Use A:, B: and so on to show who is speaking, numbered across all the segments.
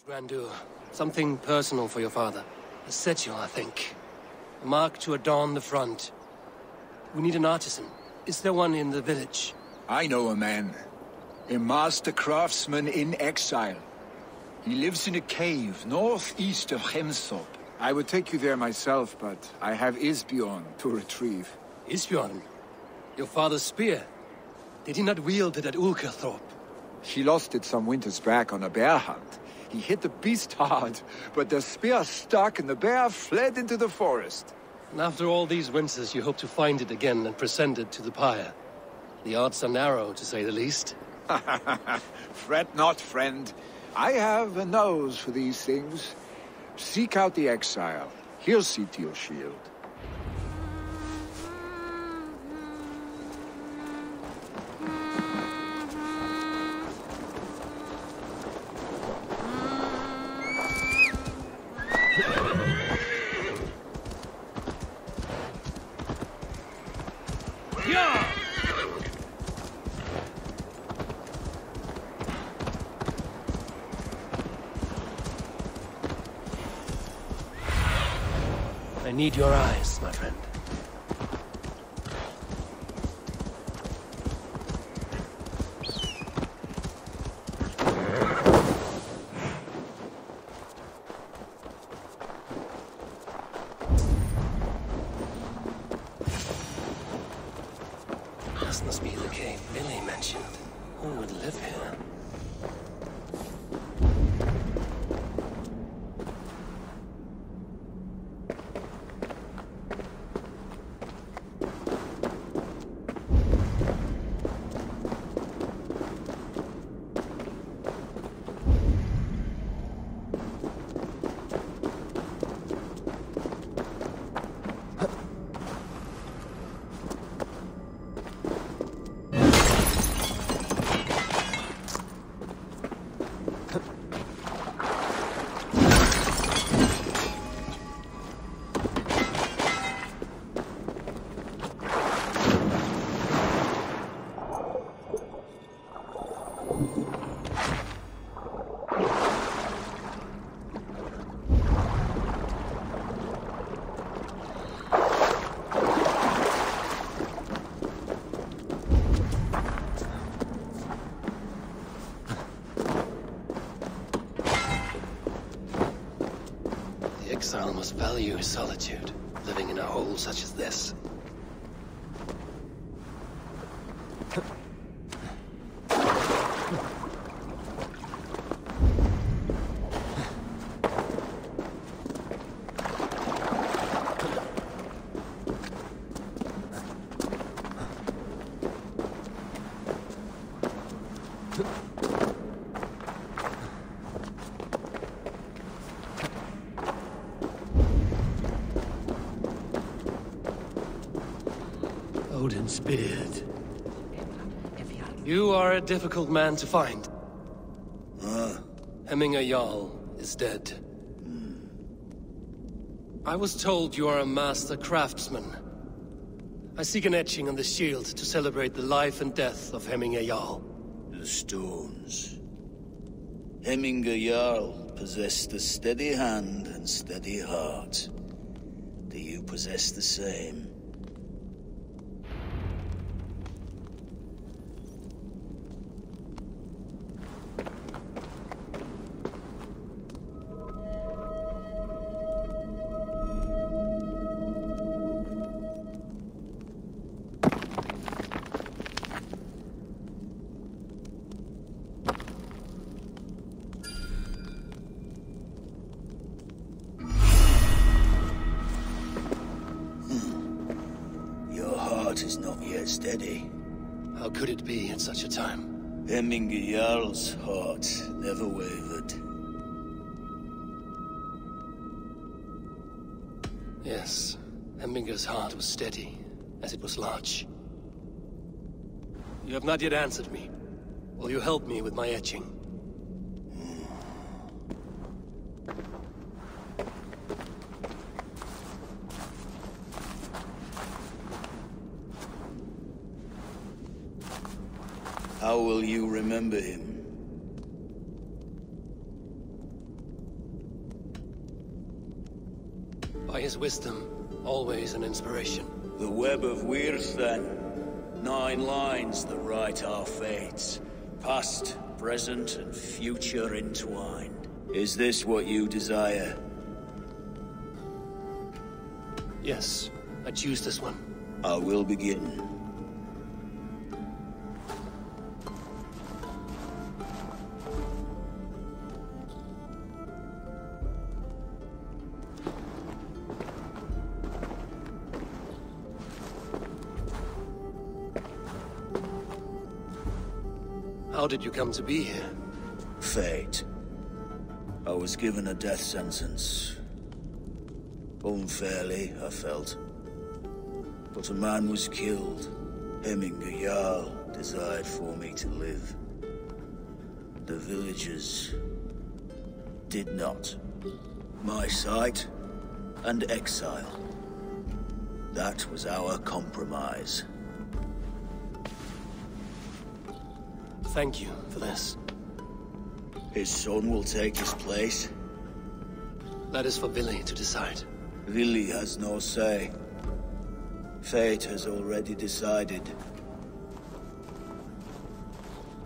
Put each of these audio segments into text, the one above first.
A: Grandeur. Something personal for your father. A setule, I think. A mark to adorn the front. We need an artisan. Is there one in the village?
B: I know a man. A master craftsman in exile. He lives in a cave northeast of Hemthorpe. I would take you there myself, but I have Isbjorn to retrieve.
A: Isbjorn? Your father's spear? Did he not wield it at Ulkerthorpe?
B: He lost it some winters back on a bear hunt. He hit the beast hard, but the spear stuck and the bear fled into the forest.
A: And after all these winters, you hope to find it again and present it to the pyre. The odds are narrow, to say the least.
B: Fret not, friend. I have a nose for these things. Seek out the exile. He'll see to your shield.
A: I need your eyes, my friend. This must be the cave Vili mentioned. Who would live here? Exile must value his solitude, living in a hole such as this. Odin's beard. You are a difficult man to find. Hemminger Jarl is dead. I was told you are a master craftsman. I seek an etching on the shield to celebrate the life and death of Hemminger Jarl.
C: The stones. Hemminger Jarl possessed a steady hand and steady heart. Do you possess the same? Is not yet steady.
A: How could it be at such a time?
C: Hemminger Jarl's heart never wavered.
A: Yes, Hemminger's heart was steady, as it was large. You have not yet answered me. Will you help me with my etching?
C: How will you remember him?
A: his wisdom, always an inspiration.
C: The web of Wirth, then. 9 lines that write our fates. Past, present, and future entwined. Is this what you desire?
A: Yes, I choose this one.
C: I will begin.
A: How did you come to be here?
C: Fate. I was given a death sentence. Unfairly, I felt. But a man was killed. Hemminger Jarl desired for me to live. The villagers did not. My sight and exile. That was our compromise.
A: Thank you for this.
C: His son will take his place.
A: That is for Vili to decide.
C: Vili has no say. Fate has already decided.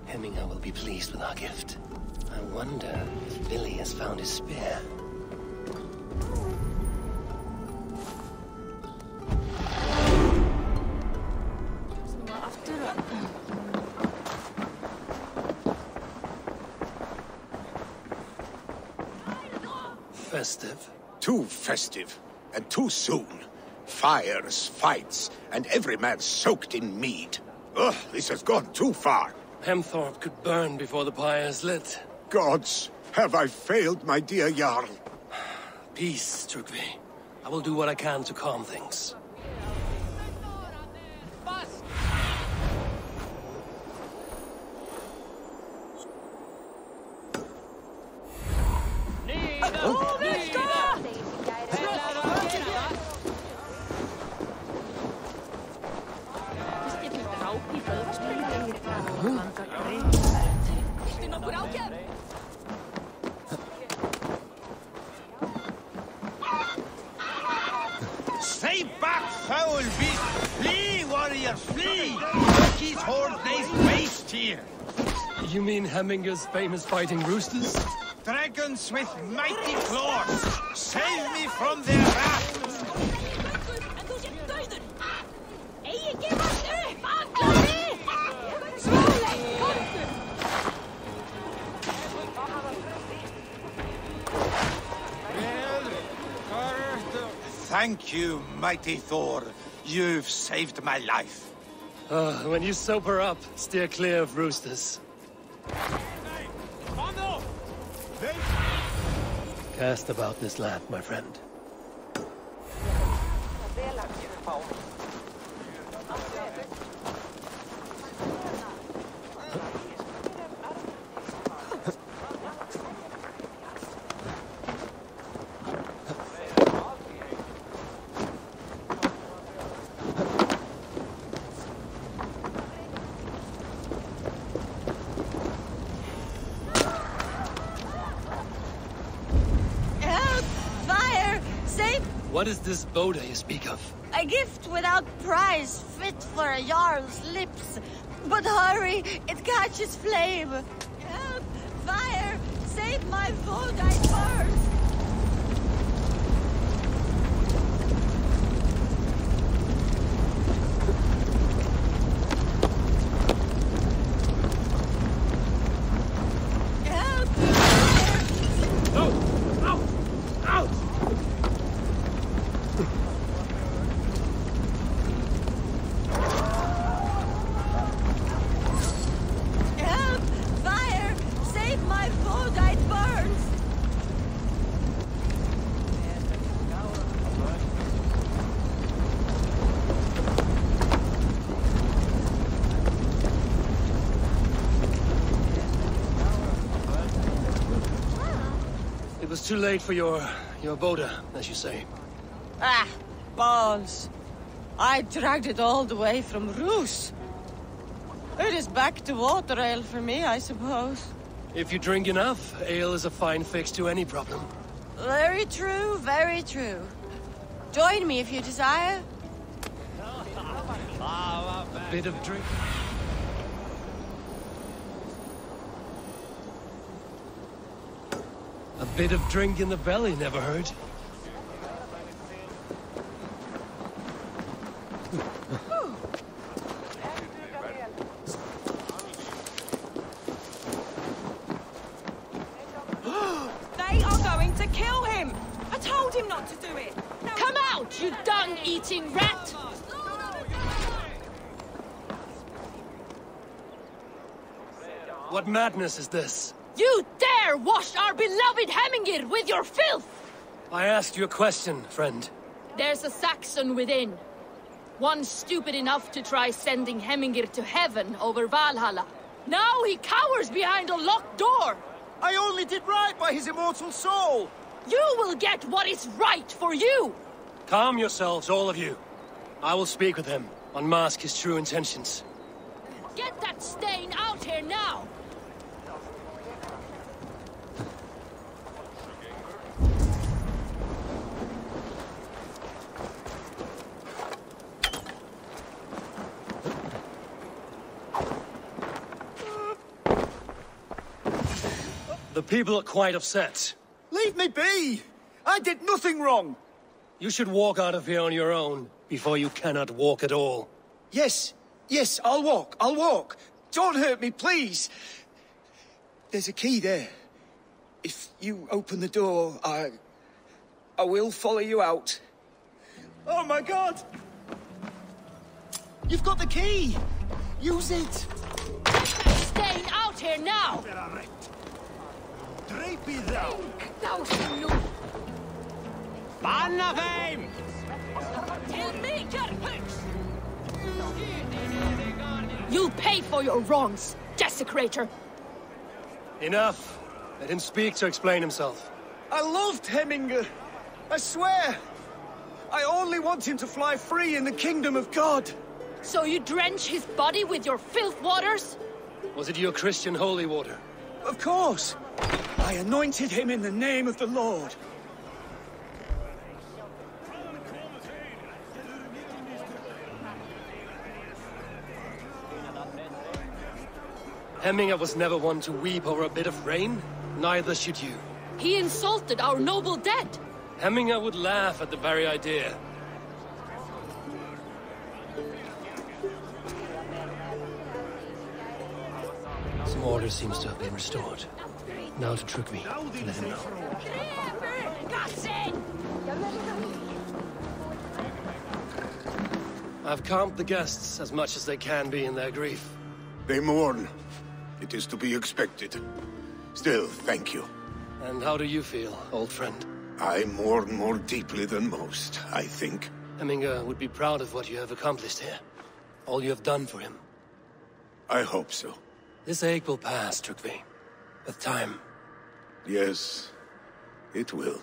A: Hemminger will be pleased with our gift. I wonder if Vili has found his spear. Festive.
D: Too festive, and too soon. Fires, fights, and every man soaked in mead. Ugh, this has gone too far.
A: Hemthorpe could burn before the pyre is lit.
D: Gods, have I failed my dear Jarl?
A: Peace, Trugvi. I will do what I can to calm things.
E: Stay back, foul beast! Flee, warrior, flee! Turkey's horde lays waste here!
A: You mean Hemminger's famous fighting roosters?
E: Dragons with mighty claws! Save me from their wrath! Thank you, mighty Thor. You've saved my life.
A: When you sober up, steer clear of roosters. Cast about this land, my friend. What is this Boda you speak of?
F: A gift without price, fit for a Jarl's lips. But hurry, it catches flame. Help! Fire! Save my food, I burn! Help! Fire!
A: Oh! Out! Out! It was too late for your Boda, as you say.
F: Ah, balls. I dragged it all the way from Roos. It is back to water ale for me, I suppose.
A: If you drink enough, ale is a fine fix to any problem.
F: Very true, very true. Join me if you desire.
A: A bit of drink. A bit of drink in the belly never hurt.
G: They are going to kill him! I told him not to do it!
H: Come out, you dung-eating rat!
A: What madness is this?
H: You dare wash our beloved Hemmingr with your filth!
A: I asked you a question, friend.
H: There's a Saxon within. One stupid enough to try sending Hemmingr to heaven over Valhalla. Now he cowers behind a locked door!
E: I only did right by his immortal soul!
H: You will get what is right for you!
A: Calm yourselves, all of you. I will speak with him, unmask his true intentions.
H: Get that stain out here now!
A: The people are quite upset.
E: Leave me be! I did nothing wrong!
A: You should walk out of here on your own, before you cannot walk at all.
E: Yes, I'll walk. Don't hurt me, please! There's a key there. If you open the door, I will follow you out. Oh my god! You've got the key! Use it!
H: Stain out here now!
E: Banna þeim!
H: You'll pay for your wrongs, desecrator!
A: Enough! Let him speak to explain himself.
E: I loved Hemmingr! I swear! I only want him to fly free in the kingdom of God!
H: So you drench his body with your filth waters?
A: Was it your Christian holy water?
E: Of course! I anointed him in the name of the Lord.
A: Hemmingr was never one to weep over a bit of rain. Neither should you.
H: He insulted our noble dead.
A: Hemmingr would laugh at the very idea. Some order seems to have been restored. Now to Trugvi, to let him know. I've calmed the guests as much as they can be in their grief.
D: They mourn. It is to be expected. Still, thank you.
A: And how do you feel, old friend?
D: I mourn more deeply than most, I think.
A: Hemmingr would be proud of what you have accomplished here. All you have done for him.
D: I hope so.
A: This ache will pass, Trugvi. With time.
D: Yes, it will.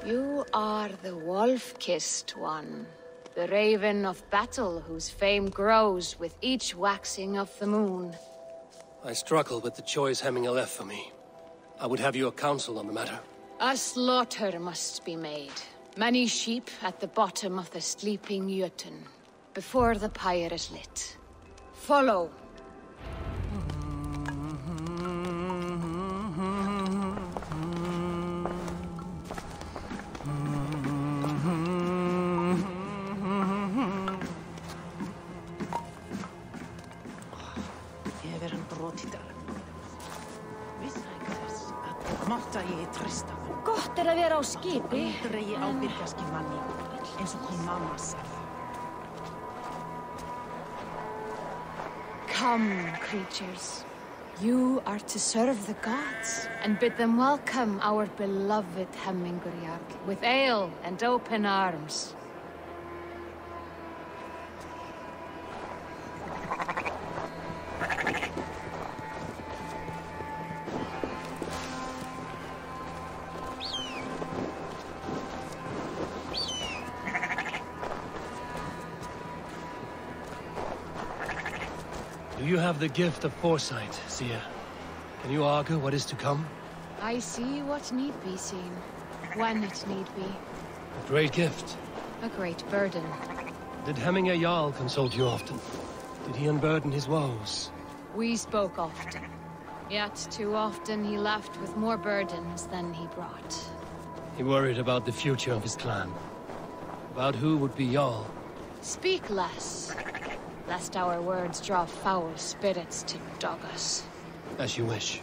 I: You are the wolf-kissed one. The raven of battle whose fame grows with each waxing of the moon.
A: I struggle with the choice Hemmingr left for me. I would have your counsel on the matter.
I: A slaughter must be made. Many sheep at the bottom of the sleeping Jötun, before the pyre is lit. Follow.
G: Gott að vera á skipi. Aldrei ábyrgjaski manni, eins og hún mamma sagði.
I: Come, creatures. You are to serve the gods, and bid them welcome our beloved Hemmingr Jarl, with ale and open arms.
A: Do you have the gift of foresight, seer? Can you argue what is to come?
I: I see what need be seen, when it need be.
A: A great gift.
I: A great burden.
A: Did Hemmingr Jarl consult you often? Did he unburden his woes?
I: We spoke often. Yet too often he left with more burdens than he brought.
A: He worried about the future of his clan. About who would be Jarl.
I: Speak less, lest our words draw foul spirits to dog us.
A: As you wish.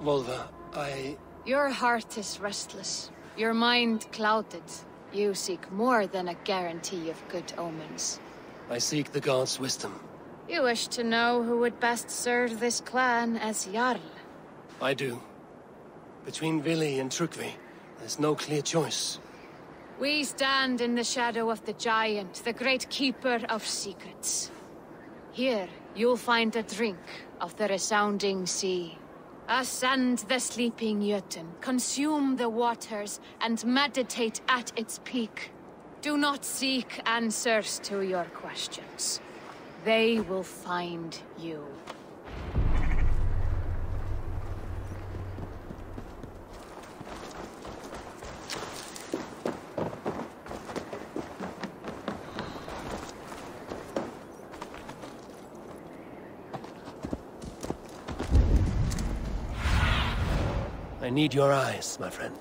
A: Volva,
I: Your heart is restless. Your mind clouded. You seek more than a guarantee of good omens.
A: I seek the gods' wisdom.
I: You wish to know who would best serve this clan as Jarl.
A: I do. Between Vili and Trukvi, there's no clear choice.
I: We stand in the shadow of the giant, the great keeper of secrets. Here, you'll find a drink of the resounding sea. Ascend the sleeping Jötun, consume the waters, and meditate at its peak. Do not seek answers to your questions. They will find you.
A: I need your eyes, my friend.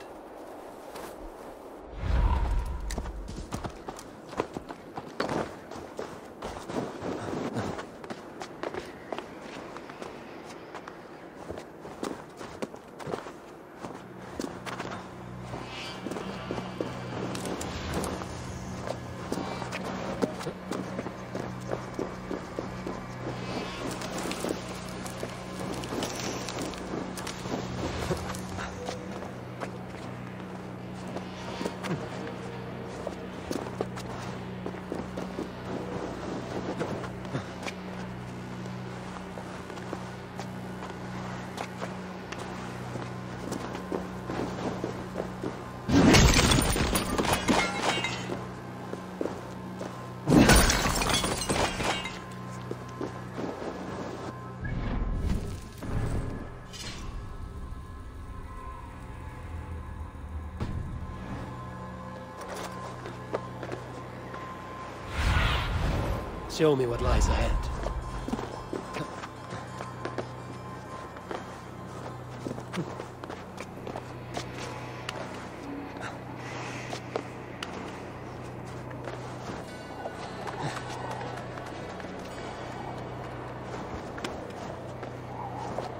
A: Show me what lies ahead.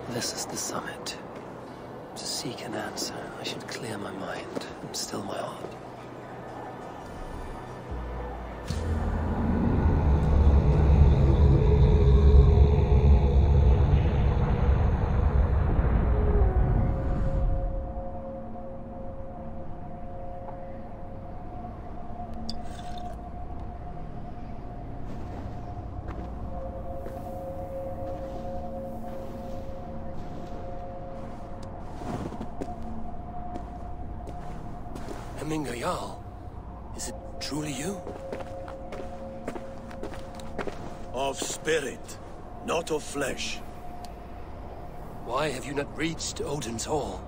A: This is the summit. To seek an answer, I should clear my mind and still my heart. Hemmingr Jarl, is it truly you?
D: Of spirit, not of flesh.
A: Why have you not reached Odin's Hall?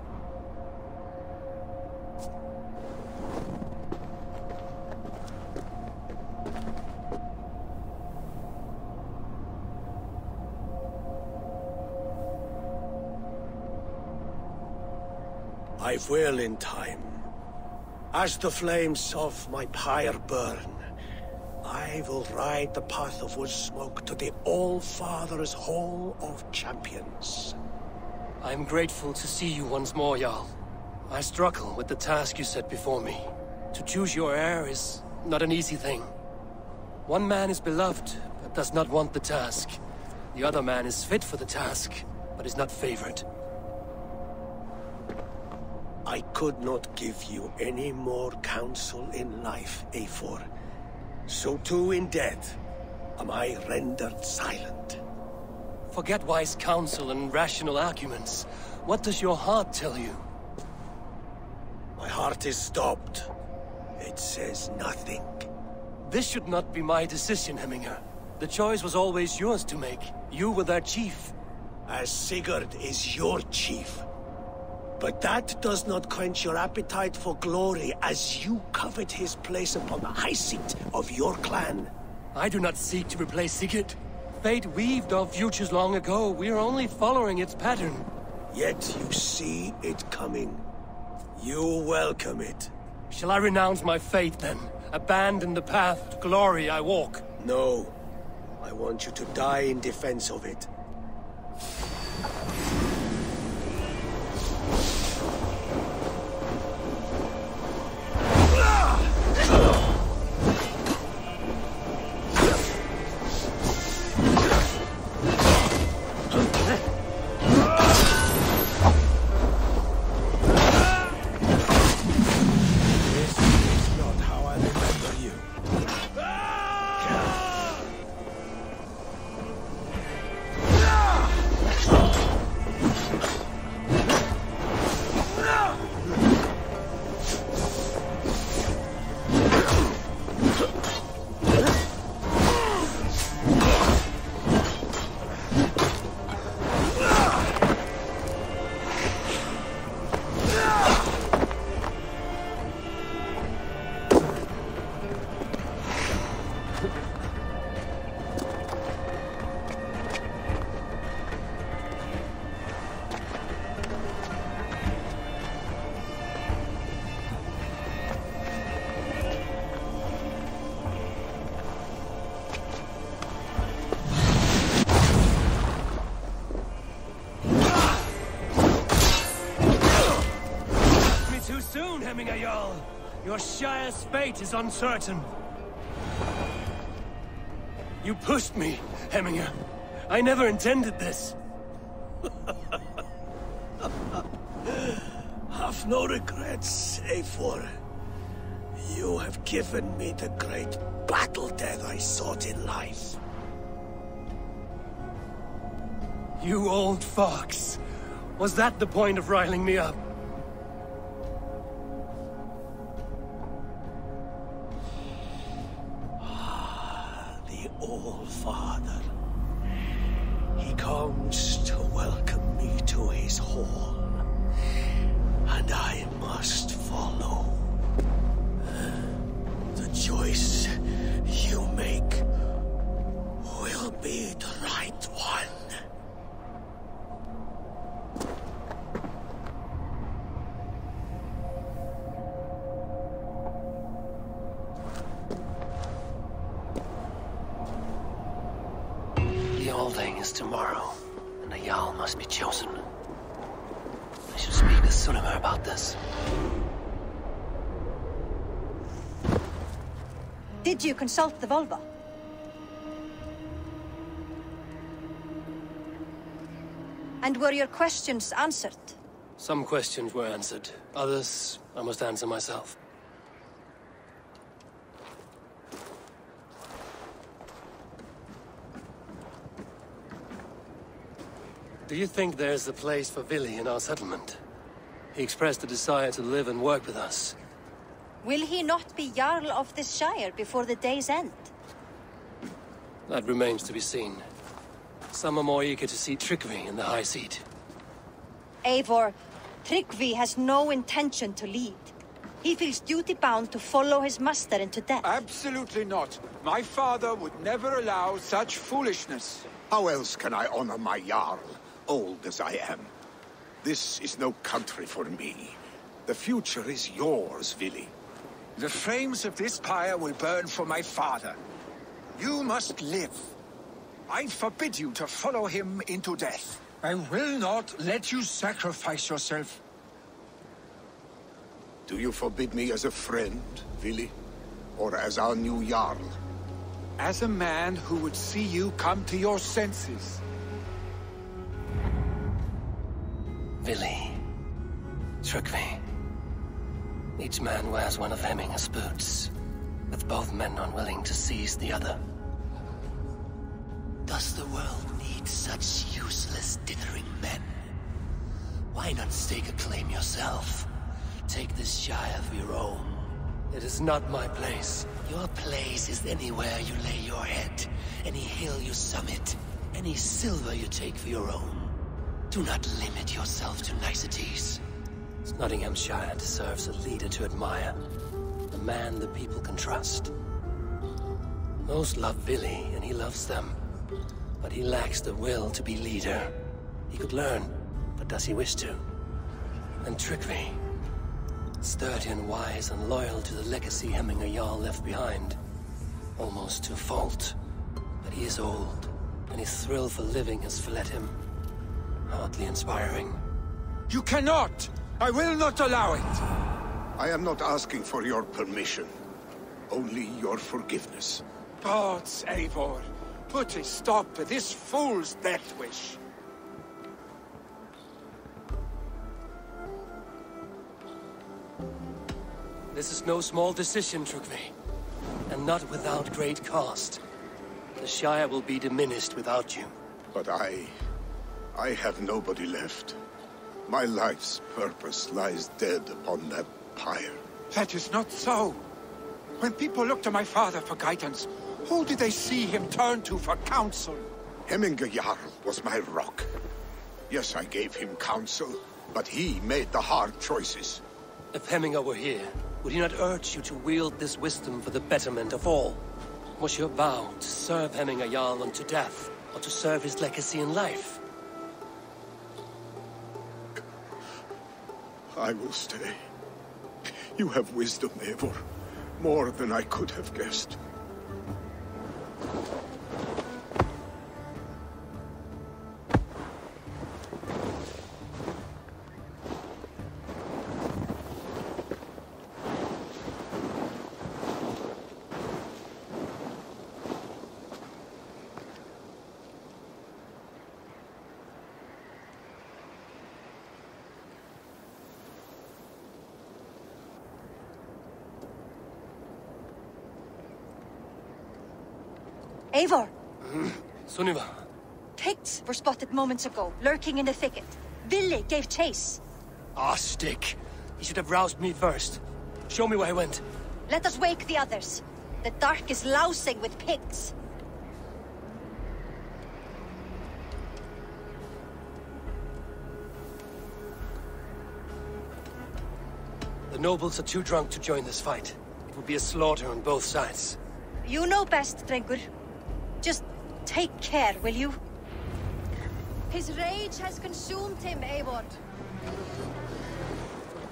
D: I will in time. As the flames of my pyre burn, I will ride the path of wood smoke to the All-Father's Hall of Champions.
A: I am grateful to see you once more, Jarl. I struggle with the task you set before me. To choose your heir is not an easy thing. One man is beloved, but does not want the task. The other man is fit for the task, but is not favored.
D: I could not give you any more counsel in life, Eivor. So too in death am I rendered silent.
A: Forget wise counsel and rational arguments. What does your heart tell you?
D: My heart is stopped. It says nothing.
A: This should not be my decision, Hemminger. The choice was always yours to make. You were their chief.
D: As Sigurd is your chief. But that does not quench your appetite for glory as you covet his place upon the high seat of your clan.
A: I do not seek to replace Sigurd. Fate weaved our futures long ago. We are only following its pattern.
D: Yet you see it coming. You welcome it.
A: Shall I renounce my faith then? Abandon the path to glory I walk?
D: No. I want you to die in defense of it. Jarl. Your Shire's fate is uncertain. You pushed me, Hemminger. I never intended this. Have no regrets, Eivor. You have given me the great battle death I sought in life.
A: You old fox. Was that the point of riling me up?
D: The All-Father. He comes to welcome me to his hall. And I must follow. The choice you make will be the right one.
A: The Alding is tomorrow, and a Jarl must be chosen. I should speak with Suleiman about this.
F: Did you consult the Volva? And were your questions answered?
A: Some questions were answered. Others, I must answer myself. Do you think there's a place for Vili in our settlement? He expressed a desire to live and work with us.
F: Will he not be Jarl of this Shire before the day's end?
A: That remains to be seen. Some are more eager to see Tryggvi in the high seat.
F: Eivor, Tryggvi has no intention to lead. He feels duty-bound to follow his master into death.
B: Absolutely not. My father would never allow such foolishness.
J: How else can I honor my Jarl, old as I am? This is no country for me. The future is yours, Vili.
B: The flames of this pyre will burn for my father. You must live. I forbid you to follow him into death. I will not let you sacrifice yourself.
J: Do you forbid me as a friend, Vili? Or as our new Jarl?
B: As a man who would see you come to your senses.
A: Vili. Tryggvi. Each man wears one of Hemminger's boots, with both men unwilling to seize the other.
D: Does the world need
A: lead such useless, dithering men. Why not stake a claim yourself? Take this shire for your own. It is not my place. Your place is anywhere you lay your head, any hill you summit, any silver you take for your own. Do not limit yourself to niceties. Nottinghamshire deserves a leader to admire, a man the people can trust. Most love Vili, and he loves them, but he lacks the will to be leader. He could learn, but does he wish to? And Trygve, sturdy and wise and loyal to the legacy Hemminger Jarl left behind, almost to a fault. But he is old, and his thrill for living has fled him. Hardly inspiring.
B: You cannot! I will not allow it!
J: I am not asking for your permission. Only your forgiveness.
B: Gods, Eivor, put a stop to this fool's death wish.
A: This is no small decision, Trygve, and not without great cost. The Shire will be diminished without you.
J: But I have nobody left. My life's purpose lies dead upon that pyre.
B: That is not so. When people look to my father for guidance, who do they see him turn to for counsel?
J: Hemminger Jarl was my rock. Yes, I gave him counsel, but he made the hard choices.
A: If Hemminger were here, would he not urge you to wield this wisdom for the betterment of all? Was your vow to serve Hemminger Jarl unto death, or to serve his legacy in life?
J: I will stay. You have wisdom, Eivor. More than I could have guessed.
F: Eivor!
A: Sunniva.
F: Picts were spotted moments ago, lurking in the thicket. Vili gave chase.
A: Ah, stick. He should have roused me first. Show me where he went.
F: Let us wake the others. The dark is lousing with pigs.
A: The nobles are too drunk to join this fight. It would be a slaughter on both sides.
F: You know best, Drengur. Just take care, will you? His rage has consumed him, Eivor.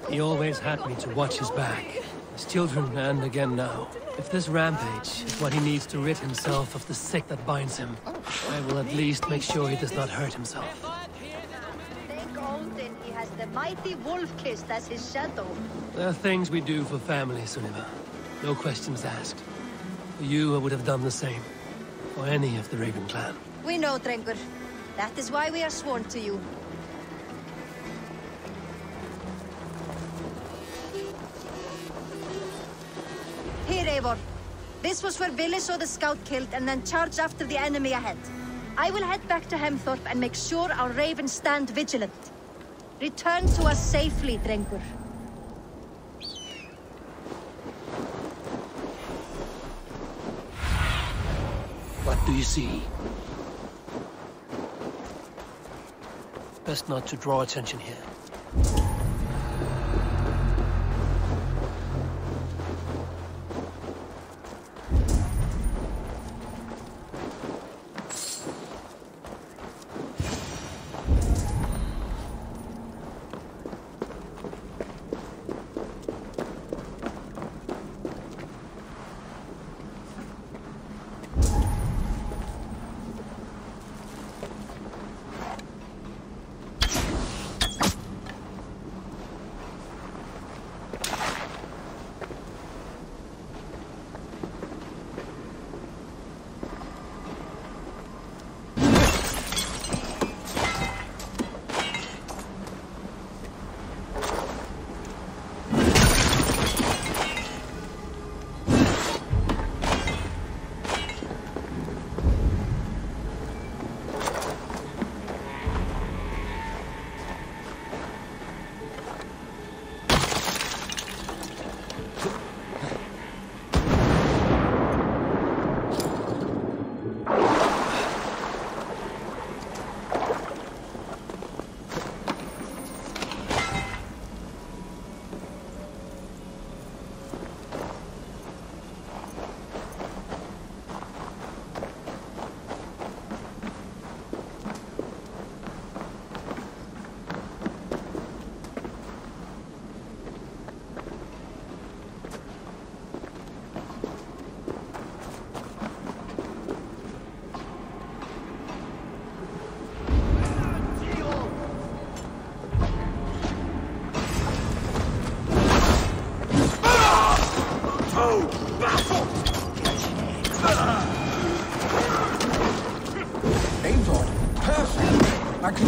A: He always had me to watch his back. His children, and again now. If this rampage is what he needs to rid himself of the sick that binds him, I will at least make sure he does not hurt himself.
F: Thank Odin he has the mighty wolf-kissed as his shadow.
A: There are things we do for family, Sunniva. No questions asked. For you, I would have done the same. For any of the Raven clan.
F: We know, Drengur. That is why we are sworn to you. Here, Eivor. This was where Vili saw the scout killed and then charged after the enemy ahead. I will head back to Hemthorpe and make sure our ravens stand vigilant. Return to us safely, Drengur.
A: What do you see? Best not to draw attention here.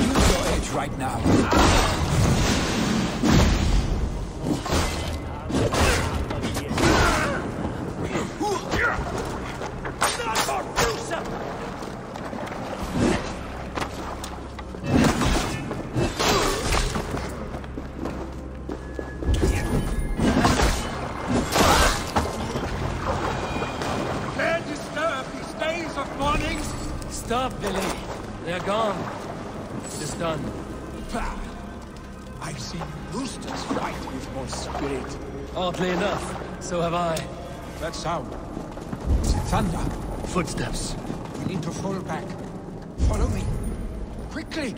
B: use your edge right now.
A: Stop, Vili. They're gone. It's done.
B: I've seen roosters fight with more spirit.
A: Oddly enough, so have I.
B: That sound. Is it thunder?
A: Footsteps.
B: We need to fall back. Follow me. Quickly!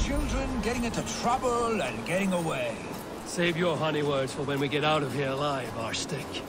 B: children getting into trouble and getting away.
A: Save your honey words for when we get out of here alive, Arstick.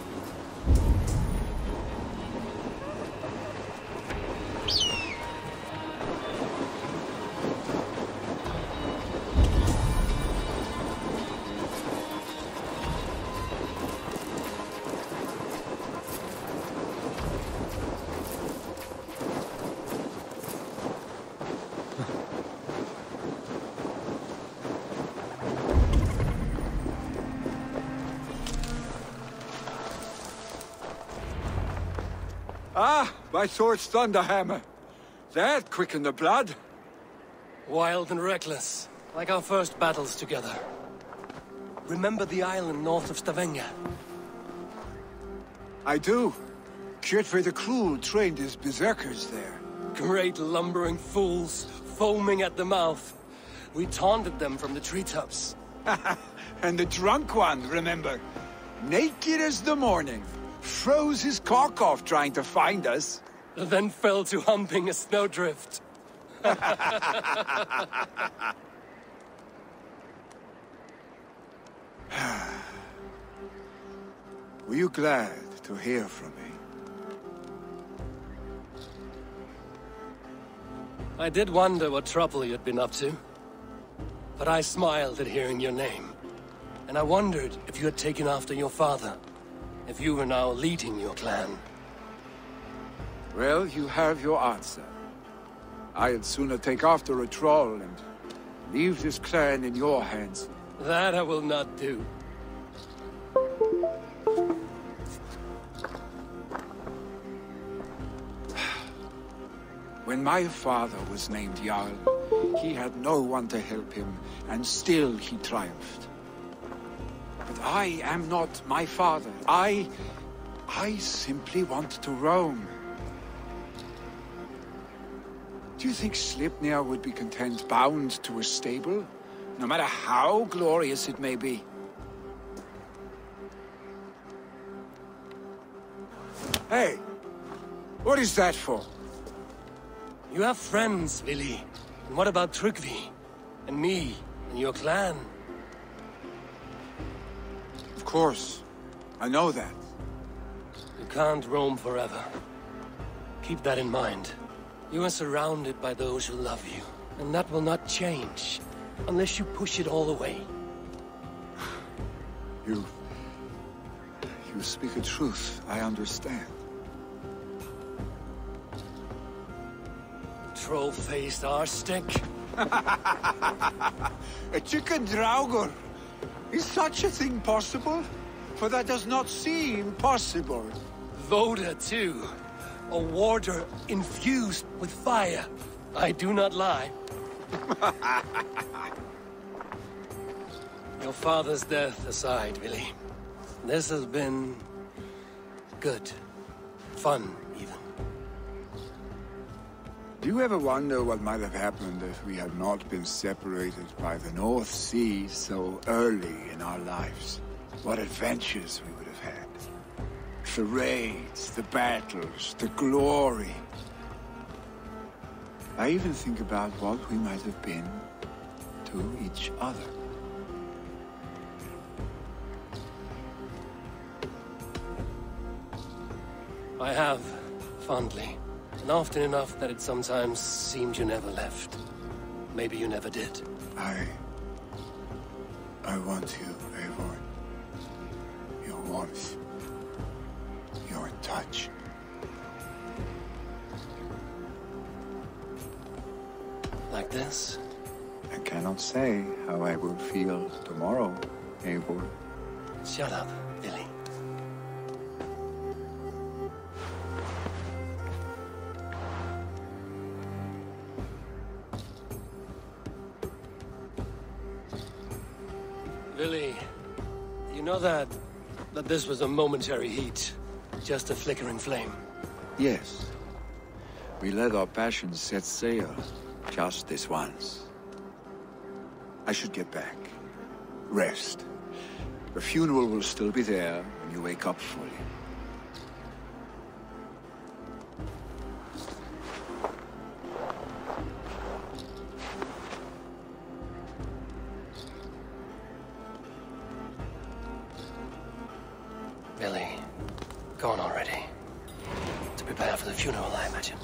B: Ah, my sword's thunderhammer. That quickened the blood.
A: Wild and reckless, like our first battles together. Remember the island north of Stavanger?
B: I do. Kjotve the Cruel trained his berserkers there.
A: Great lumbering fools, foaming at the mouth. We taunted them from the treetops.
B: And the drunk one, remember? Naked as the morning. Froze his cock off trying to find us.
A: Then fell to humping a snowdrift.
B: Were you glad to hear from me?
A: I did wonder what trouble you'd been up to. But I smiled at hearing your name. And I wondered if you had taken after your father. If you were now leading your clan.
B: Well, you have your answer. I'd sooner take after a troll and leave this clan in your hands.
A: That I will not do.
B: When my father was named Jarl, he had no one to help him, and still he triumphed. But I am not my father. I simply want to roam. Do you think Sleipnir would be content bound to a stable, no matter how glorious it may be? Hey, what is that for?
A: You have friends, Vili. And what about Tryggvi? And me, and your clan?
B: Of course. I know that.
A: You can't roam forever. Keep that in mind. You are surrounded by those who love you. And that will not change, unless you push it all away.
B: You speak a truth, I understand.
A: Troll-faced arstick.
B: A chicken draugur. Is such a thing possible? For that does not seem possible.
A: Voda, too. A warder infused with fire. I do not lie. Your father's death aside, Vili. This has been... good. Fun, even.
B: Do you ever wonder what might have happened if we had not been separated by the North Sea so early in our lives? What adventures we would have had. The raids, the battles, the glory. I even think about what we might have been to each other.
A: I have, fondly. And often enough that it sometimes seemed you never left. Maybe you never did.
B: I want you, Eivor. Your warmth. Your touch.
A: Like this?
B: I cannot say how I will feel tomorrow, Eivor.
A: Shut up, Vili. Vili, you know that this was a momentary heat, just a flickering flame.
B: Yes. We let our passions set sail, just this once. I should get back. Rest. The funeral will still be there when you wake up fully.
A: Gone already. To prepare for the funeral, I imagine.